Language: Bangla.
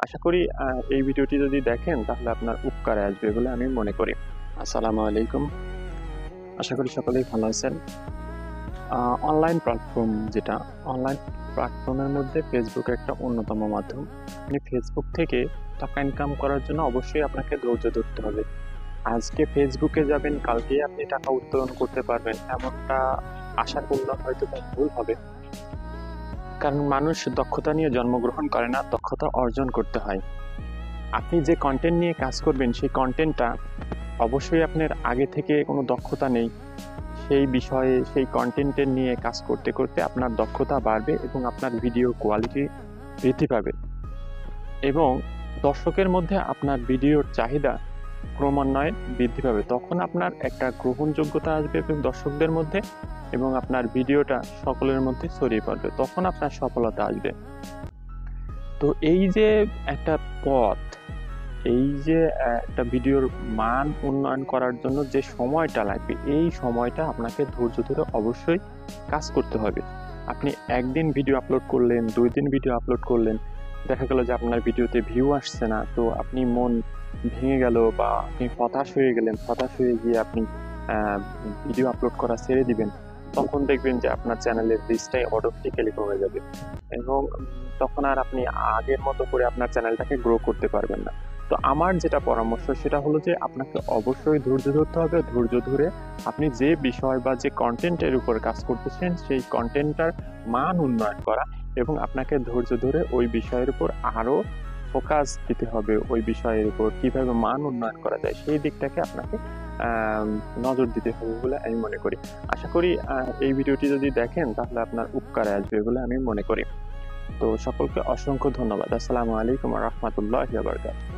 আশা করি এই ভিডিওটি যদি দেখেন তাহলে আপনার উপকারে আসবে বলে আমি মনে করি। আসসালামু আলাইকুম। আশা করি সকলেই ভালো আছেন। অনলাইন প্ল্যাটফর্ম যেটা, অনলাইন প্ল্যাটফর্মের মধ্যে ফেসবুক একটা অন্যতম মাধ্যম। আপনি ফেসবুক থেকে টাকা ইনকাম করার জন্য অবশ্যই আপনাকে ধৈর্য ধরতে হবে। আজকে ফেসবুকে যাবেন, কালকেই আপনি টাকা উত্তোলন করতে পারবেন এমনটা আশা করলে হয়তো বা ভুল হবে। কারণ মানুষ দক্ষতা নিয়ে জন্মগ্রহণ করে না, দক্ষতা অর্জন করতে হয়। আপনি যে কন্টেন্ট নিয়ে কাজ করবেন সেই কন্টেন্টটা অবশ্যই আপনার আগে থেকে কোনো দক্ষতা নেই, সেই বিষয়ে সেই কন্টেন্টের নিয়ে কাজ করতে করতে আপনার দক্ষতা বাড়বে এবং আপনার ভিডিও কোয়ালিটি বৃদ্ধি পাবে এবং দর্শকের মধ্যে আপনার ভিডিওর চাহিদা ক্রমান্বয়ে বৃদ্ধি পাবে। তখন আপনার একটা গ্রহণযোগ্যতা আসবে এবং দর্শকদের মধ্যে, এবং আপনার ভিডিওটা সকলের মধ্যে ছড়িয়ে পড়বে, তখন আপনার সফলতা আসবে। তো এই যে একটা পথ, এই যে একটা ভিডিওর মান উন্নয়ন করার জন্য যে সময়টা লাগবে, এই সময়টা আপনাকে ধৈর্য ধরে অবশ্যই কাজ করতে হবে। আপনি একদিন ভিডিও আপলোড করলেন, 2 দিন ভিডিও আপলোড করলেন, দেখা গেল যে আপনার ভিডিওতে ভিউ আসছে না, তো আপনি মন ভেঙে গেল বা আপনি হতাশ হয়ে গেলেন। হতাশ হয়ে গিয়ে আপনি ভিডিও আপলোড করা ছেড়ে দিবেন। তখন দেখবেন যে আপনার চ্যানেলের রিচটাই অটোমেটিক্যালি কমে যাবে এবং তখন আর আপনি আগের মতো করে আপনার চ্যানেলটাকে গ্রো করতে পারবেন না। তো আমার যেটা পরামর্শ সেটা হলো যে আপনাকে অবশ্যই ধৈর্য ধরতে হবে। ধৈর্য ধরে আপনি যে বিষয় বা যে কন্টেন্টের উপর কাজ করতেছেন সেই কন্টেন্টটার মান উন্নয়ন করা, এবং আপনাকে ধৈর্য ধরে ওই বিষয়ের উপর আরও ফোকাস দিতে হবে। ওই বিষয়ের উপর কিভাবে মান উন্নয়ন করা যায় সেই দিকটাকে আপনাকে নজর দিতে হবে বলে আমি মনে করি। আশা করি এই ভিডিওটি যদি দেখেন তাহলে আপনার উপকারে আসবে বলে আমি মনে করি। তো সকলকে অসংখ্য ধন্যবাদ। আসসালামু আলাইকুম ওয়া রাহমাতুল্লাহি ওয়া বারাকাতুহু।